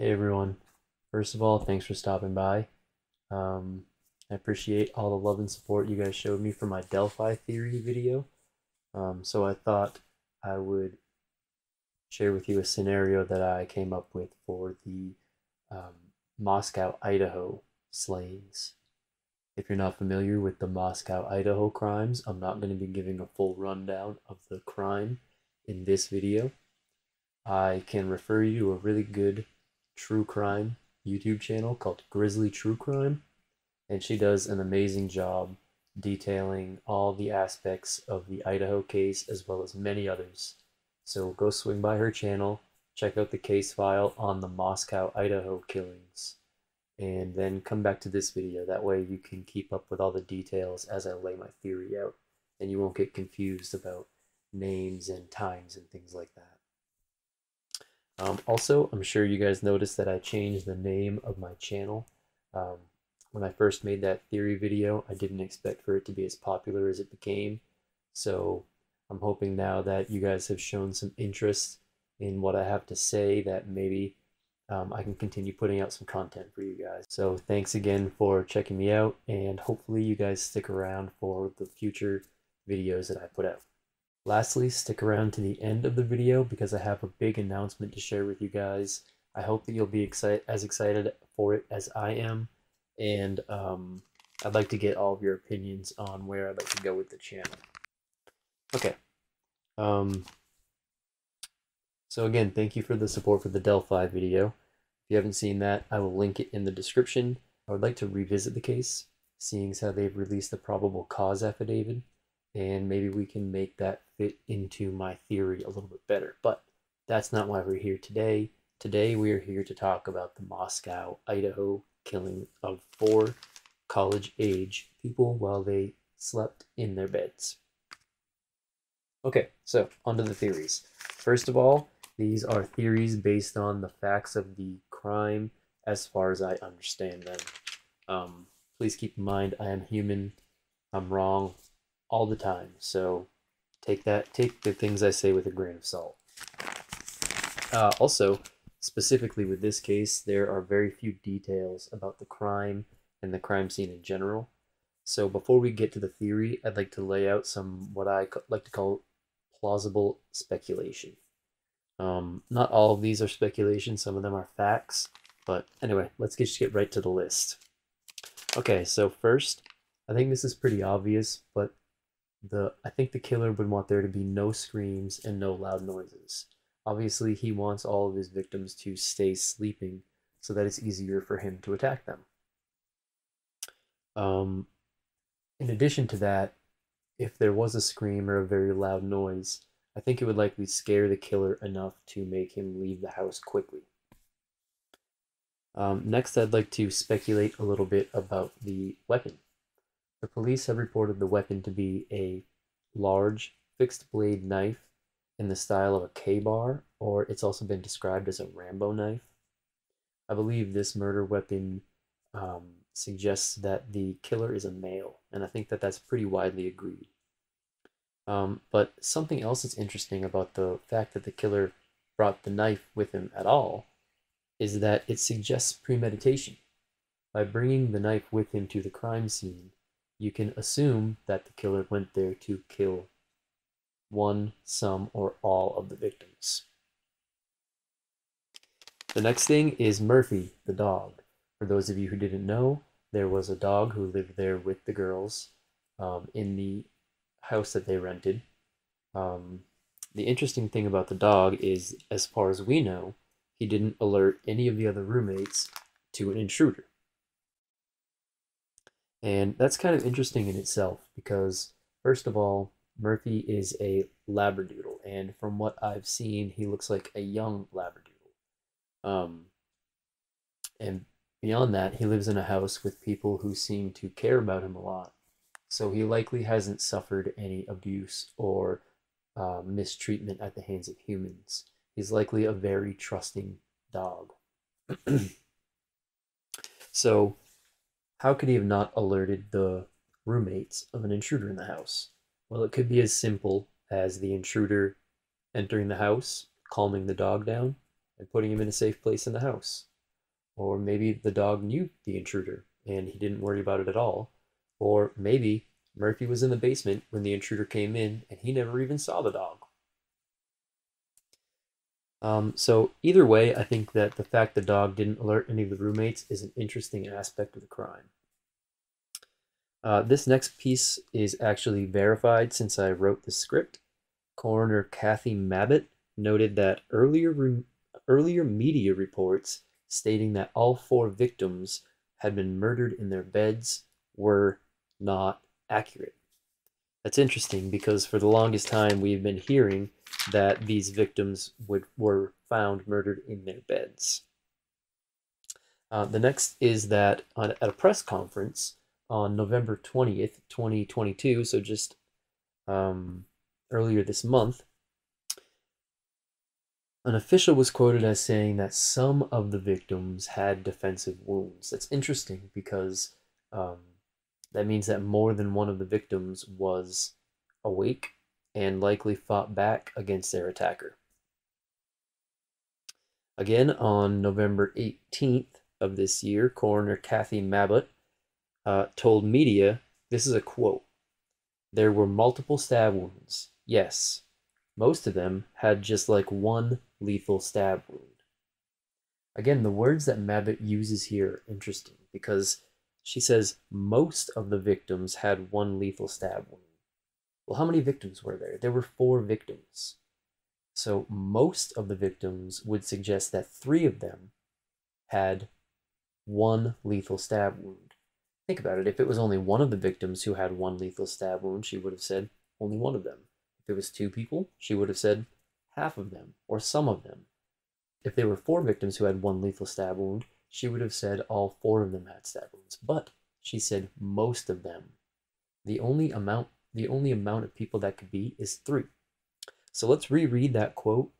Hey everyone. First of all, thanks for stopping by. I appreciate all the love and support you guys showed me for my Delphi Theory video. So I thought I would share with you a scenario that I came up with for the um, Moscow, Idaho slayings. If you're not familiar with the Moscow, Idaho crimes, I'm not going to be giving a full rundown of the crime in this video. I can refer you to a really good true crime YouTube channel called Grizzly True Crime, and she does an amazing job detailing all the aspects of the Idaho case as well as many others. So go swing by her channel, check out the case file on the Moscow, Idaho killings, and then come back to this video. That way you can keep up with all the details as I lay my theory out, and you won't get confused about names and times and things like that. Also, I'm sure you guys noticed that I changed the name of my channel. Um, when I first made that theory video, I didn't expect for it to be as popular as it became. So I'm hoping now that you guys have shown some interest in what I have to say, that maybe I can continue putting out some content for you guys. So thanks again for checking me out, and hopefully you guys stick around for the future videos that I put out. Lastly, stick around to the end of the video because I have a big announcement to share with you guys. I hope that you'll be as excited for it as I am, and I'd like to get all of your opinions on where I'd like to go with the channel. Okay, so again, thank you for the support for the Delphi video. If you haven't seen that, I will link it in the description. I would like to revisit the case, seeing as how they've released the probable cause affidavit, and maybe we can make that fit into my theory a little bit better. But that's not why we're here today. Today we are here to talk about the Moscow, Idaho killing of 4 college-age people while they slept in their beds. Okay, so onto the theories. First of all, these are theories based on the facts of the crime as far as I understand them. Please keep in mind I am human. I'm wrong all the time, so take the things I say with a grain of salt. Also, specifically with this case, there are very few details about the crime and the crime scene in general. So before we get to the theory, I'd like to lay out some what I like to call plausible speculation. Not all of these are speculation, some of them are facts, but anyway, let's just get right to the list. Okay, so first, I think this is pretty obvious, but I think the killer would want there to be no screams and no loud noises. Obviously, he wants all of his victims to stay sleeping so that it's easier for him to attack them. In addition to that, if there was a scream or a very loud noise, I think it would likely scare the killer enough to make him leave the house quickly. Next, I'd like to speculate a little bit about the weapon. The police have reported the weapon to be a large, fixed-blade knife in the style of a K-bar, or it's also been described as a Rambo knife. I believe this murder weapon suggests that the killer is a male, and I think that that's pretty widely agreed. But something else that's interesting about the fact that the killer brought the knife with him at all is that it suggests premeditation. By bringing the knife with him to the crime scene, you can assume that the killer went there to kill one, some, or all of the victims. The next thing is Murphy, the dog. For those of you who didn't know, there was a dog who lived there with the girls in the house that they rented. The interesting thing about the dog is, as far as we know, he didn't alert any of the other roommates to an intruder. And that's kind of interesting in itself because, first of all, Murphy is a Labradoodle, and from what I've seen, he looks like a young Labradoodle. And beyond that, he lives in a house with people who seem to care about him a lot. So he likely hasn't suffered any abuse or mistreatment at the hands of humans. He's likely a very trusting dog. So how could he have not alerted the roommates of an intruder in the house? Well, it could be as simple as the intruder entering the house, calming the dog down, and putting him in a safe place in the house. Or maybe the dog knew the intruder and he didn't worry about it at all. Or maybe Murphy was in the basement when the intruder came in and he never even saw the dog. So either way, I think that the fact the dog didn't alert any of the roommates is an interesting aspect of the crime. This next piece is actually verified since I wrote the script. Coroner Kathy Mabbitt noted that earlier media reports stating that all 4 victims had been murdered in their beds were not accurate. That's interesting because for the longest time we've been hearing that these victims were found murdered in their beds. The next is that at a press conference on November 20th, 2022, so just earlier this month, an official was quoted as saying that some of the victims had defensive wounds. That's interesting because that means that more than one of the victims was awake and likely fought back against their attacker. Again, on November 18th of this year, Coroner Kathy Mabbitt told media, this is a quote, "There were multiple stab wounds. Yes, most of them had just like one lethal stab wound." Again, the words that Mabbitt uses here are interesting because she says most of the victims had one lethal stab wound. Well, how many victims were there? There were 4 victims. So most of the victims would suggest that 3 of them had one lethal stab wound. Think about it. If it was only one of the victims who had one lethal stab wound, she would have said only one of them. If it was 2 people, she would have said half of them or some of them. If there were 4 victims who had one lethal stab wound, she would have said all 4 of them had stab wounds. But she said most of them. The only amount of people that could be is 3. So let's reread that quote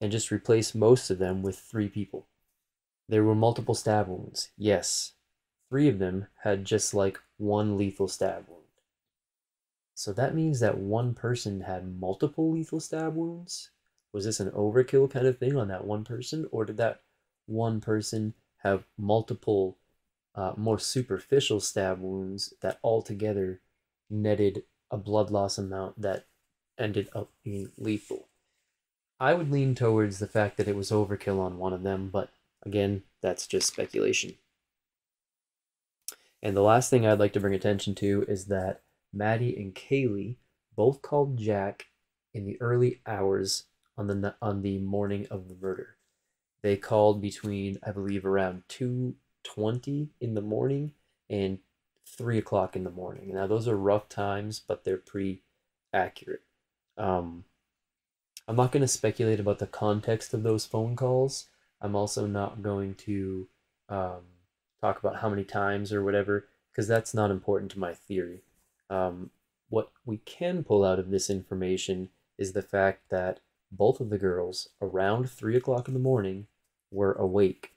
and just replace most of them with 3 people. There were multiple stab wounds. Yes. 3 of them had just like one lethal stab wound. So that means that one person had multiple lethal stab wounds? Was this an overkill kind of thing on that one person? Or did that one person have multiple more superficial stab wounds that altogether netted a blood loss amount that ended up being lethal? I would lean towards the fact that it was overkill on one of them, but again, that's just speculation. And the last thing I'd like to bring attention to is that Maddie and Kaylee both called Jack in the early hours on the morning of the murder. They called between, I believe, around 2:20 in the morning and 3 o'clock in the morning. Now, those are rough times, but they're pretty accurate. I'm not going to speculate about the context of those phone calls. I'm also not going to talk about how many times or whatever, because that's not important to my theory. What we can pull out of this information is the fact that both of the girls, around 3 o'clock in the morning, were awake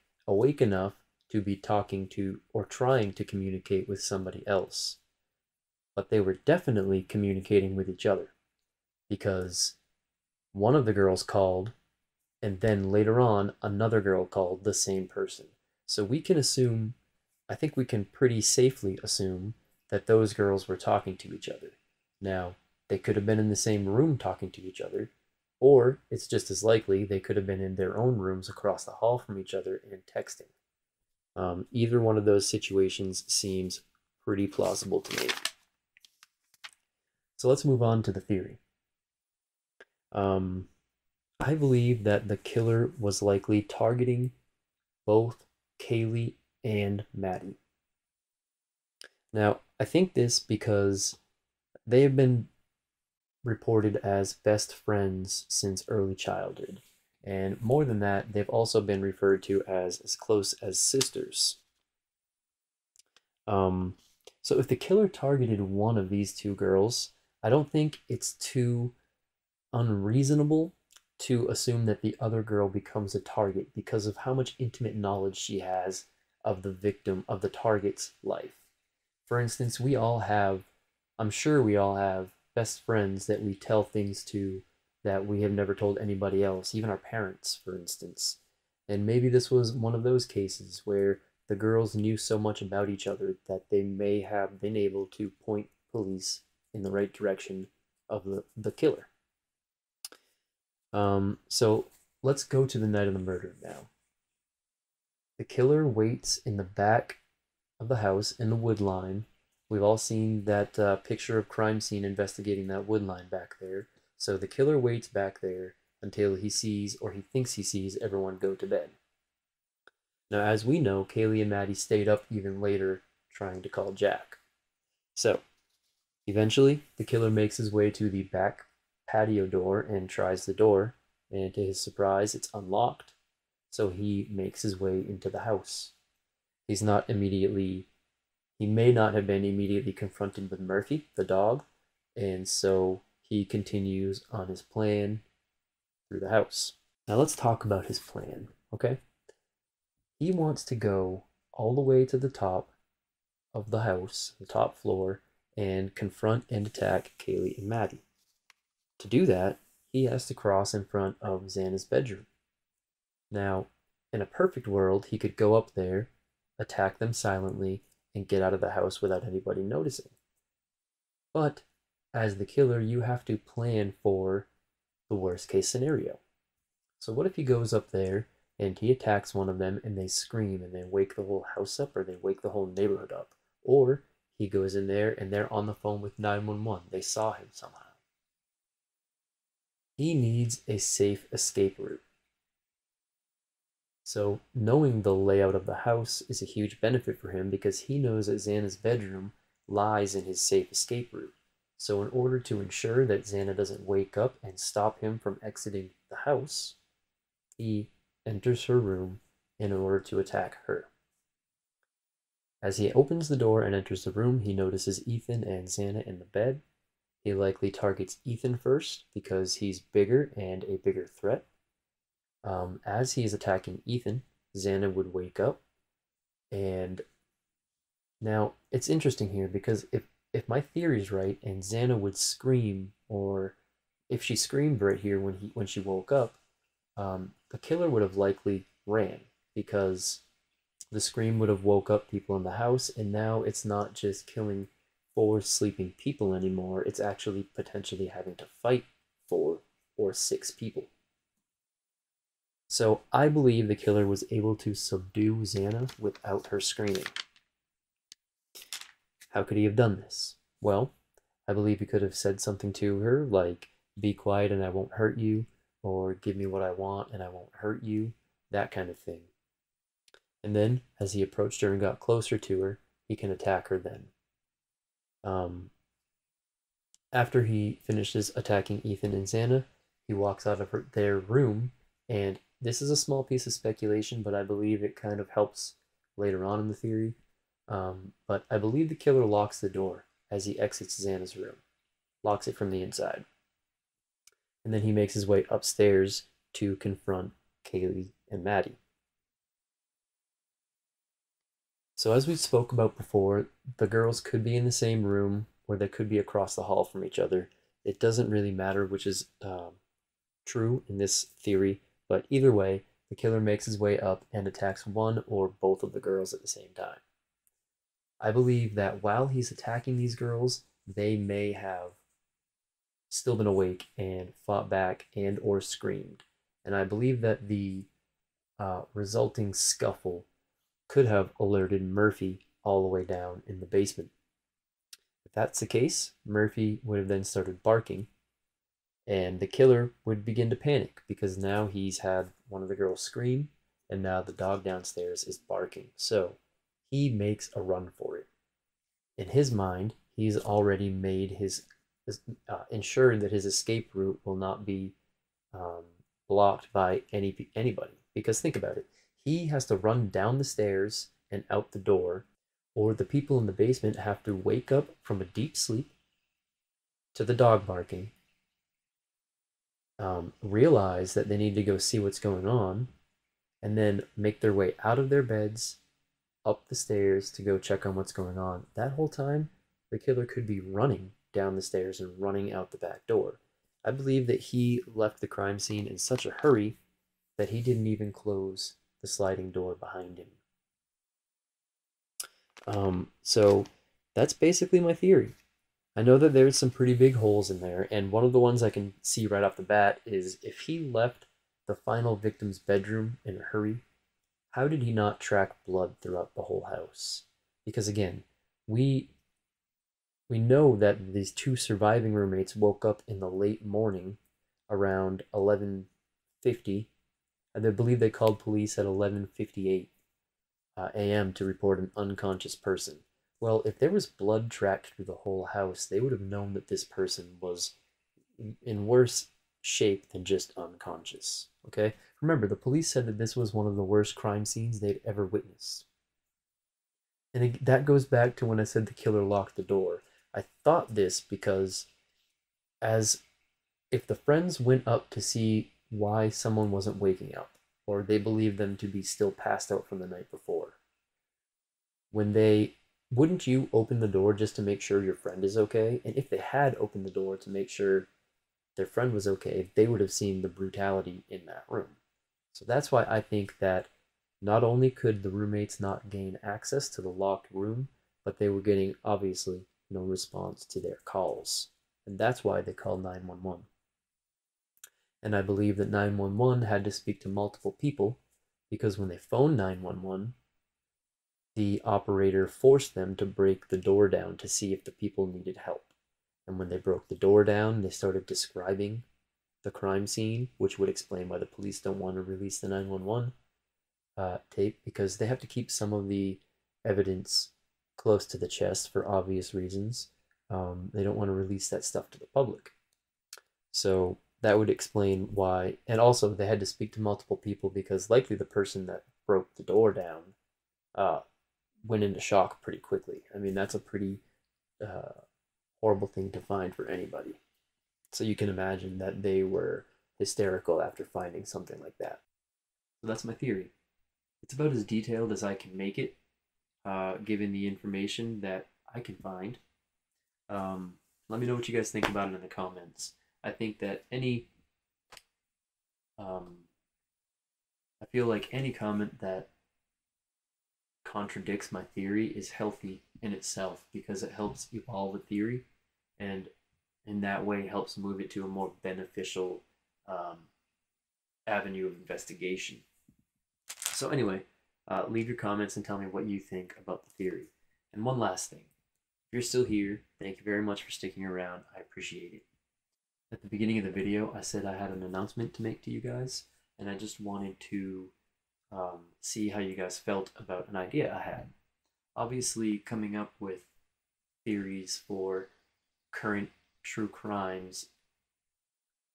enough to be talking to or trying to communicate with somebody else. But they were definitely communicating with each other, because one of the girls called, and then later on, another girl called the same person. So we can assume, I think we can pretty safely assume, that those girls were talking to each other. Now, they could have been in the same room talking to each other, or it's just as likely they could have been in their own rooms across the hall from each other and texting. Either one of those situations seems pretty plausible to me. So let's move on to the theory. I believe that the killer was likely targeting both Kaylee and Maddie. Now, I think this because they have been reported as best friends since early childhood. And more than that, they've also been referred to as close as sisters. So if the killer targeted one of these 2 girls, I don't think it's too unreasonable to assume that the other girl becomes a target because of how much intimate knowledge she has of the victim, of the target's life. For instance, I'm sure we all have best friends that we tell things to that we have never told anybody else, even our parents, for instance. And maybe this was one of those cases where the girls knew so much about each other that they may have been able to point police in the right direction of the killer. So let's go to the night of the murder now. The killer waits in the back of the house in the wood line. We've all seen that picture of crime scene investigating that wood line back there. So the killer waits back there until he sees, or he thinks he sees, everyone go to bed. Now, as we know, Kaylee and Maddie stayed up even later trying to call Jack. So, eventually, the killer makes his way to the back patio door and tries the door, and to his surprise, it's unlocked. So he makes his way into the house. He may not have been immediately confronted with Murphy, the dog, and so he continues on his plan through the house. Now let's talk about his plan, okay? He wants to go all the way to the top of the house, the top floor, and confront and attack Kaylee and Maddie. To do that, he has to cross in front of Xana's bedroom. Now, in a perfect world, he could go up there, attack them silently, and get out of the house without anybody noticing. But as the killer, you have to plan for the worst case scenario. So what if he goes up there and he attacks one of them and they scream and they wake the whole house up, or they wake the whole neighborhood up? Or he goes in there and they're on the phone with 911. They saw him somehow. He needs a safe escape route. So knowing the layout of the house is a huge benefit for him because he knows that Xana's bedroom lies in his safe escape route. So in order to ensure that Xana doesn't wake up and stop him from exiting the house, he enters her room in order to attack her. As he opens the door and enters the room, he notices Ethan and Xana in the bed. He likely targets Ethan first because he's bigger and a bigger threat. As he is attacking Ethan, Xana would wake up. And now it's interesting here because if my theory is right and Xana would scream, or if she screamed right here when she woke up, the killer would have likely ran because the scream would have woke up people in the house, and now it's not just killing 4 sleeping people anymore, it's actually potentially having to fight 4 or 6 people. So I believe the killer was able to subdue Xana without her screaming. How could he have done this? Well, I believe he could have said something to her like, "Be quiet and I won't hurt you," or "Give me what I want and I won't hurt you," that kind of thing. And then, as he approached her and got closer to her, he can attack her then. After he finishes attacking Ethan and Xana, he walks out of their room, and this is a small piece of speculation, but I believe it kind of helps later on in the theory. But I believe the killer locks the door as he exits Xana's room, locks it from the inside. And then he makes his way upstairs to confront Kaylee and Maddie. So as we spoke about before, the girls could be in the same room, or they could be across the hall from each other. It doesn't really matter which is true in this theory, but either way, the killer makes his way up and attacks one or both of the girls at the same time. I believe that while he's attacking these girls, they may have still been awake and fought back and or screamed. And I believe that the resulting scuffle could have alerted Murphy all the way down in the basement. If that's the case, Murphy would have then started barking, and the killer would begin to panic because now he's had one of the girls scream, and now the dog downstairs is barking. So he makes a run for it. In his mind, he's already made ensured that his escape route will not be blocked by anybody. Because think about it, he has to run down the stairs and out the door, or the people in the basement have to wake up from a deep sleep to the dog barking, realize that they need to go see what's going on, and then make their way out of their beds, up the stairs to go check on what's going on. That whole time, the killer could be running down the stairs and running out the back door. I believe that he left the crime scene in such a hurry that he didn't even close the sliding door behind him. So that's basically my theory. I know that there's some pretty big holes in there, and one of the ones I can see right off the bat is if he left the final victim's bedroom in a hurry, how did he not track blood throughout the whole house? Because again, we we know that these two surviving roommates woke up in the late morning around 11:50, and they believe they called police at 11:58 a.m. to report an unconscious person. Well, if there was blood tracked through the whole house, they would have known that this person was in worse shape than just unconscious. Okay? Remember, the police said that this was one of the worst crime scenes they'd ever witnessed. And that goes back to when I said the killer locked the door. I thought this because as if the friends went up to see why someone wasn't waking up, or they believed them to be still passed out from the night before, when they wouldn't you open the door just to make sure your friend is okay? And if they had opened the door to make sure their friend was okay, they would have seen the brutality in that room. So that's why I think that not only could the roommates not gain access to the locked room, but they were getting, obviously, no response to their calls. And that's why they called 911. And I believe that 911 had to speak to multiple people because when they phoned 911, the operator forced them to break the door down to see if the people needed help. And when they broke the door down, they started describing the crime scene, which would explain why the police don't want to release the 911 tape, because they have to keep some of the evidence close to the chest for obvious reasons. They don't want to release that stuff to the public. So that would explain why. And also, they had to speak to multiple people because likely the person that broke the door down went into shock pretty quickly. I mean, that's a pretty horrible thing to find for anybody. So you can imagine that they were hysterical after finding something like that. So that's my theory. It's about as detailed as I can make it, given the information that I can find. Let me know what you guys think about it in the comments. I think that I feel like any comment that contradicts my theory is healthy in itself because it helps evolve a theory and in that way helps move it to a more beneficial avenue of investigation. So anyway, leave your comments and tell me what you think about the theory. And one last thing. If you're still here, thank you very much for sticking around. I appreciate it. At the beginning of the video, I said I had an announcement to make to you guys, and I just wanted to see how you guys felt about an idea I had. Obviously, coming up with theories for current true crimes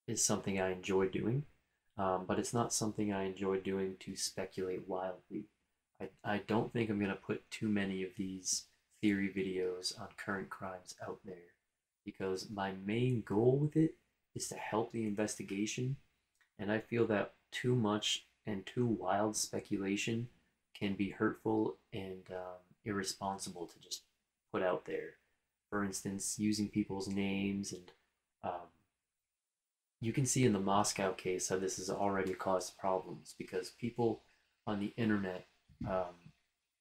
is something I enjoy doing, but it's not something I enjoy doing to speculate wildly. I don't think I'm going to put too many of these theory videos on current crimes out there because my main goal with it is to help the investigation, and I feel that too much and too wild speculation can be hurtful and irresponsible to just put out there. For instance, using people's names, and you can see in the Moscow case how this has already caused problems because people on the internet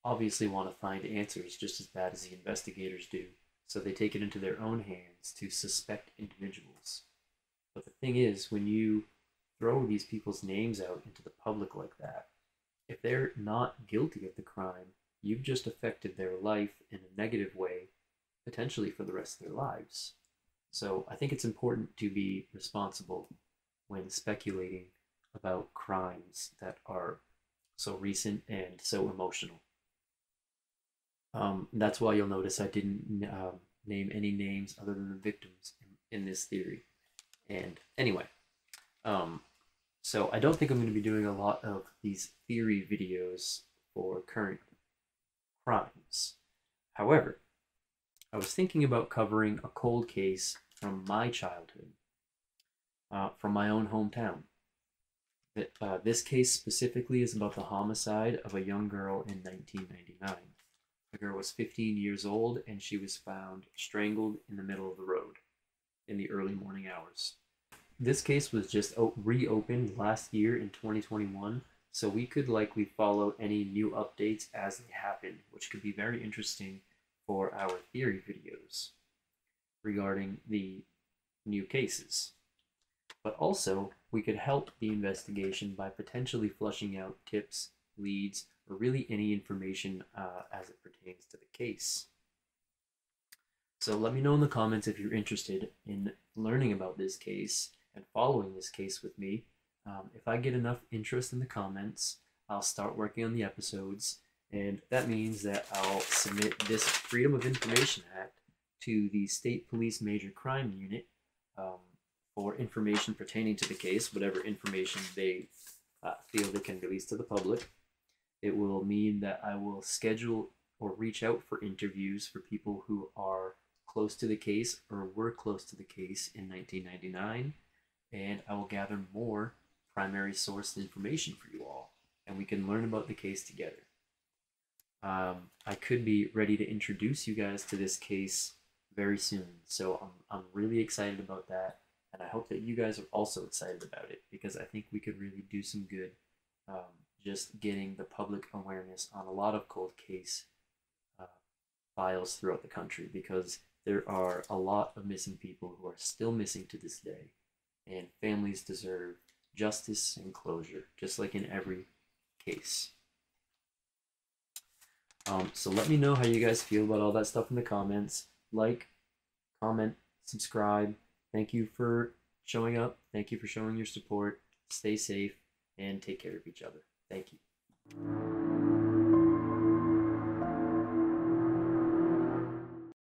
obviously want to find answers just as bad as the investigators do, so they take it into their own hands to suspect individuals. But the thing is, when you throw these people's names out into the public like that, if they're not guilty of the crime, you've just affected their life in a negative way, potentially for the rest of their lives. So I think it's important to be responsible when speculating about crimes that are so recent and so emotional. That's why you'll notice I didn't name any names other than the victims in this theory. And anyway, so I don't think I'm going to be doing a lot of these theory videos for current crimes. However, I was thinking about covering a cold case from my childhood, from my own hometown. This case specifically is about the homicide of a young girl in 1999. The girl was 15 years old and she was found strangled in the middle of the road in the early morning hours. this case was just reopened last year in 2021, so we could likely follow any new updates as they happen, which could be very interesting for our theory videos regarding the new cases. But also, we could help the investigation by potentially flushing out tips, leads, or really any information as it pertains to the case. So let me know in the comments if you're interested in learning about this case and following this case with me. If I get enough interest in the comments, I'll start working on the episodes, and that means that I'll submit this Freedom of Information Act to the State Police Major Crime Unit for information pertaining to the case, whatever information they feel they can release to the public. It will mean that I will schedule or reach out for interviews for people who are close to the case or were close to the case in 1999, and I will gather more primary sourced information for you all, and we can learn about the case together. I could be ready to introduce you guys to this case very soon, so I'm really excited about that, and I hope that you guys are also excited about it, because I think we could really do some good just getting the public awareness on a lot of cold case files throughout the country, because there are a lot of missing people who are still missing to this day, and families deserve justice and closure, just like in every case. So let me know how you guys feel about all that stuff in the comments. Like, comment, subscribe. Thank you for showing up. Thank you for showing your support. Stay safe and take care of each other. Thank you.